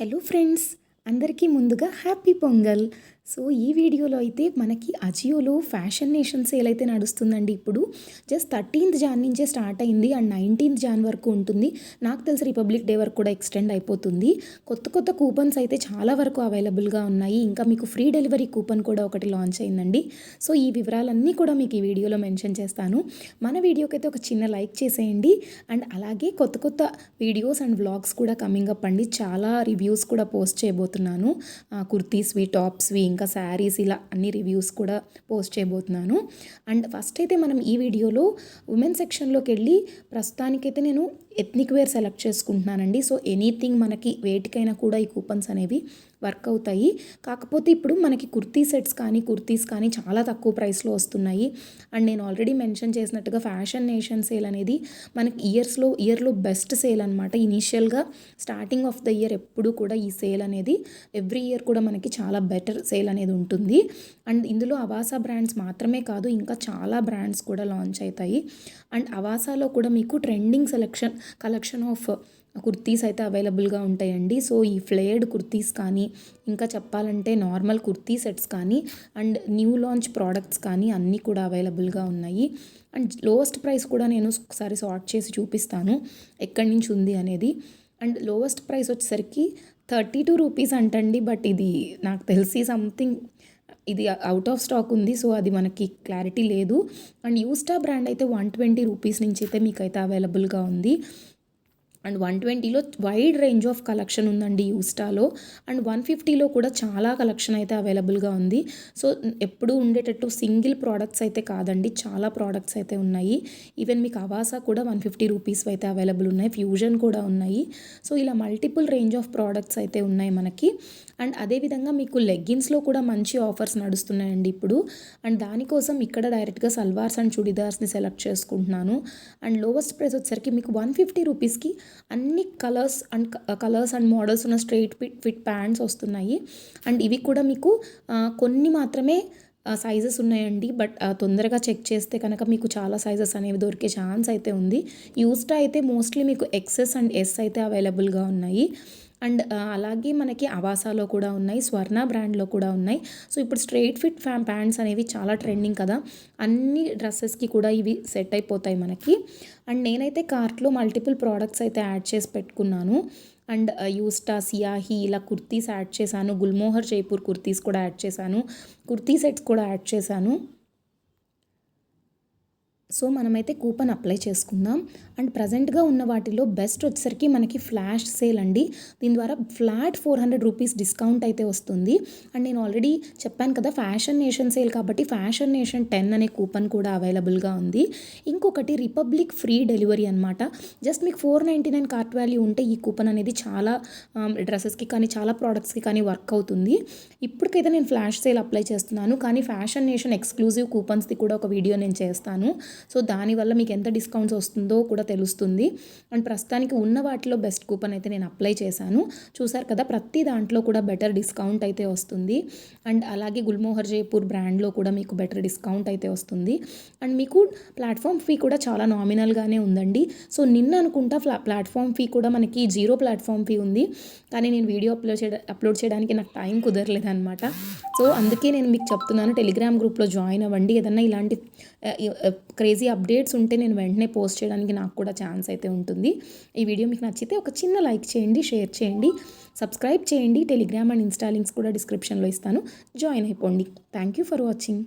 Hello friends, అందరికీ ముందుగా happy pongal. So ఈ వీడియోలో అయితే మనకి అజియోలో ఫ్యాషన్ నేషన్ సేల్ అయితే నడుస్తుందండి. ఇప్పుడు జస్ట్ 13th జాన్ నుంచే స్టార్ట్ అయింది అండ్ 19th జాన్ వరకు ఉంటుంది. నాకు తెలిసి రిపబ్లిక్ డే వరకు కూడా ఎక్స్టెండ్ అయిపోతుంది. కొత్త కొత్త కూపన్స్ అయితే చాలా వరకు అవైలబుల్గా ఉన్నాయి. ఇంకా మీకు ఫ్రీ డెలివరీ కూపన్ కూడా ఒకటి లాంచ్ అయిందండి. సో ఈ వివరాలన్నీ కూడా మీకు ఈ వీడియోలో మెన్షన్ చేస్తాను. మన వీడియోకి అయితే ఒక చిన్న లైక్ చేసేయండి. అండ్ అలాగే కొత్త కొత్త వీడియోస్ అండ్ వ్లాగ్స్ కూడా కమింగ్ అప్ అండి. చాలా రివ్యూస్ కూడా పోస్ట్ చేయబోతున్నాను. కుర్తీస్వి, టాప్స్వి, ఇంకా శారీస్, ఇలా అన్ని రివ్యూస్ కూడా పోస్ట్ చేయబోతున్నాను. అండ్ ఫస్ట్ అయితే మనం ఈ వీడియోలో ఉమెన్ సెక్షన్లోకి వెళ్ళి ప్రస్తుతానికైతే నేను ఎథ్నిక్ వేర్ సెలెక్ట్ చేసుకుంటున్నానండి. సో ఎనీథింగ్ మనకి వేటికైనా కూడా ఈ కూపన్స్ అనేవి వర్క్ అవుతాయి. కాకపోతే ఇప్పుడు మనకి కుర్తీస్ కానీ చాలా తక్కువ ప్రైస్లో వస్తున్నాయి. అండ్ నేను ఆల్రెడీ మెన్షన్ చేసినట్టుగా ఫ్యాషన్ నేషన్ సేల్ అనేది మనకి ఇయర్లో బెస్ట్ సేల్ అనమాట. ఇనీషియల్గా స్టార్టింగ్ ఆఫ్ ద ఇయర్ ఎప్పుడు కూడా ఈ సేల్ అనేది ఎవ్రీ ఇయర్ కూడా మనకి చాలా బెటర్ సేల్ అనేది ఉంటుంది. అండ్ ఇందులో అవాసా బ్రాండ్స్ మాత్రమే కాదు, ఇంకా చాలా బ్రాండ్స్ కూడా లాంచ్ అవుతాయి. అండ్ అవాసాలో కూడా మీకు ట్రెండింగ్ కలెక్షన్ ఆఫ్ కుర్తీస్ అయితే అవైలబుల్గా ఉంటాయండి. సో ఈ ఫ్లేర్డ్ కుర్తీస్ కానీ, ఇంకా చెప్పాలంటే నార్మల్ కుర్తీ సెట్స్ కానీ, అండ్ న్యూ లాంచ్ ప్రోడక్ట్స్ కానీ అన్నీ కూడా అవైలబుల్గా ఉన్నాయి. అండ్ లోవెస్ట్ ప్రైస్ కూడా నేను ఒకసారి సార్ట్ చేసి చూపిస్తాను ఎక్కడి నుంచి ఉంది అనేది. అండ్ లోవెస్ట్ ప్రైస్ వచ్చేసరికి 32 రూపీస్ అంటండి. బట్ ఇది నాకు తెలిసి సంథింగ్ ఇది అవుట్ ఆఫ్ స్టాక్ ఉంది. సో అది మనకి క్లారిటీ లేదు. అండ్ యూస్టా బ్రాండ్ అయితే 120 రూపీస్ నుంచి అయితే మీకు అయితే అవైలబుల్గా ఉంది. అండ్ 120లో వైడ్ రేంజ్ ఆఫ్ కలెక్షన్ ఉందండి యూస్టాలో. అండ్ 150లో కూడా చాలా కలెక్షన్ అయితే అవైలబుల్గా ఉంది. సో ఎప్పుడు ఉండేటట్టు సింగిల్ ప్రోడక్ట్స్ అయితే కాదండి, చాలా ప్రోడక్ట్స్ అయితే ఉన్నాయి. ఈవెన్ మీకు అవాసా కూడా 150 రూపీస్ అయితే అవైలబుల్ ఉన్నాయి, ఫ్యూజన్ కూడా ఉన్నాయి. సో ఇలా మల్టిపుల్ రేంజ్ ఆఫ్ ప్రోడక్ట్స్ అయితే ఉన్నాయి మనకి. అండ్ అదేవిధంగా మీకు లెగ్గిన్స్లో కూడా మంచి ఆఫర్స్ నడుస్తున్నాయండి ఇప్పుడు. అండ్ దానికోసం ఇక్కడ డైరెక్ట్గా సల్వార్స్ అండ్ చుడిదార్స్ని సెలెక్ట్ చేసుకుంటున్నాను. అండ్ లోవెస్ట్ ప్రైస్ వచ్చేసరికి మీకు 150 రూపీస్కి అన్ని కలర్స్ అండ్ మోడల్స్ ఉన్న స్ట్రైట్ ఫిట్ ప్యాంట్స్ వస్తున్నాయి. అండ్ ఇవి కూడా మీకు కొన్ని మాత్రమే సైజెస్ ఉన్నాయండి. బట్ తొందరగా చెక్ చేస్తే కనుక మీకు చాలా సైజెస్ అనేవి దొరికే ఛాన్స్ అయితే ఉంది. యూస్టా అయితే మోస్ట్లీ మీకు ఎక్సెస్ అండ్ ఎస్ అయితే అవైలబుల్గా ఉన్నాయి. అండ్ అలాగే మనకి అవాసాలో కూడా ఉన్నాయి, స్వర్ణ బ్రాండ్లో కూడా ఉన్నాయి. సో ఇప్పుడు స్ట్రైట్ ఫిట్ ప్యాంట్స్ అనేవి చాలా ట్రెండింగ్ కదా, అన్ని డ్రెస్సెస్కి కూడా ఇవి సెట్ అయిపోతాయి మనకి. అండ్ నేనైతే కార్ట్లో మల్టిపుల్ ప్రోడక్ట్స్ అయితే యాడ్ చేసి పెట్టుకున్నాను. అండ్ యూస్టా, సియాహి ఇలా కుర్తీస్ యాడ్ చేశాను, గుల్మోహర్ జైపూర్ కుర్తీస్ కూడా యాడ్ చేశాను, కుర్తీ సెట్స్ కూడా యాడ్ చేశాను. సో మనమైతే కూపన్ అప్లై చేసుకుందాం. అండ్ ప్రజెంట్గా ఉన్న వాటిలో బెస్ట్ వచ్చేసరికి మనకి ఫ్లాష్ సేల్ అండి. దీని ద్వారా ఫ్లాట్ 400 రూపీస్ డిస్కౌంట్ అయితే వస్తుంది. అండ్ నేను ఆల్రెడీ చెప్పాను కదా ఫ్యాషన్ నేషన్ సేల్ కాబట్టి ఫ్యాషన్ నేషన్ 10 అనే కూపన్ కూడా అవైలబుల్గా ఉంది. ఇంకొకటి రిపబ్లిక్ ఫ్రీ డెలివరీ అనమాట. జస్ట్ మీకు 499 కార్ట్ వాల్యూ ఉంటే ఈ కూపన్ అనేది చాలా డ్రెస్సెస్కి కానీ చాలా ప్రోడక్ట్స్కి కానీ వర్క్ అవుతుంది. ఇప్పటికైతే నేను ఫ్లాష్ సేల్ అప్లై చేస్తున్నాను, కానీ ఫ్యాషన్ నేషన్ ఎక్స్క్లూజివ్ కూపన్స్ది కూడా ఒక వీడియో నేను చేస్తాను. సో దానివల్ల మీకు ఎంత డిస్కౌంట్స్ వస్తుందో కూడా తెలుస్తుంది. అండ్ ప్రస్తుతానికి ఉన్న వాటిలో బెస్ట్ కూపన్ అయితే నేను అప్లై చేశాను. చూసారు కదా, ప్రతి దాంట్లో కూడా బెటర్ డిస్కౌంట్ అయితే వస్తుంది. అండ్ అలాగే గుల్మోహర్ జైపూర్ బ్రాండ్లో కూడా మీకు బెటర్ డిస్కౌంట్ అయితే వస్తుంది. అండ్ మీకు ప్లాట్ఫామ్ ఫీ కూడా చాలా నామినల్గానే ఉందండి. సో నిన్న అనుకుంటా ప్లాట్ఫామ్ ఫీ కూడా మనకి 0 ప్లాట్ఫామ్ ఫీ ఉంది, కానీ నేను వీడియో అప్లోడ్ చేయడానికి నాకు టైం కుదరలేదన్నమాట. సో అందుకే నేను మీకు చెప్తున్నాను, టెలిగ్రామ్ గ్రూప్లో జాయిన్ అవ్వండి. ఏదన్నా ఇలాంటి క్రేజీ అప్డేట్స్ ఉంటే నేను వెంటనే పోస్ట్ చేయడానికి నాకు కూడా ఛాన్స్ అయితే ఉంటుంది. ఈ వీడియో మీకు నచ్చితే ఒక చిన్న లైక్ చేయండి, షేర్ చేయండి, సబ్స్క్రైబ్ చేయండి. టెలిగ్రామ్ అండ్ ఇన్స్టా లింక్స్ కూడా డిస్క్రిప్షన్లో ఇస్తాను, జాయిన్ అయిపోండి. Thank you for watching.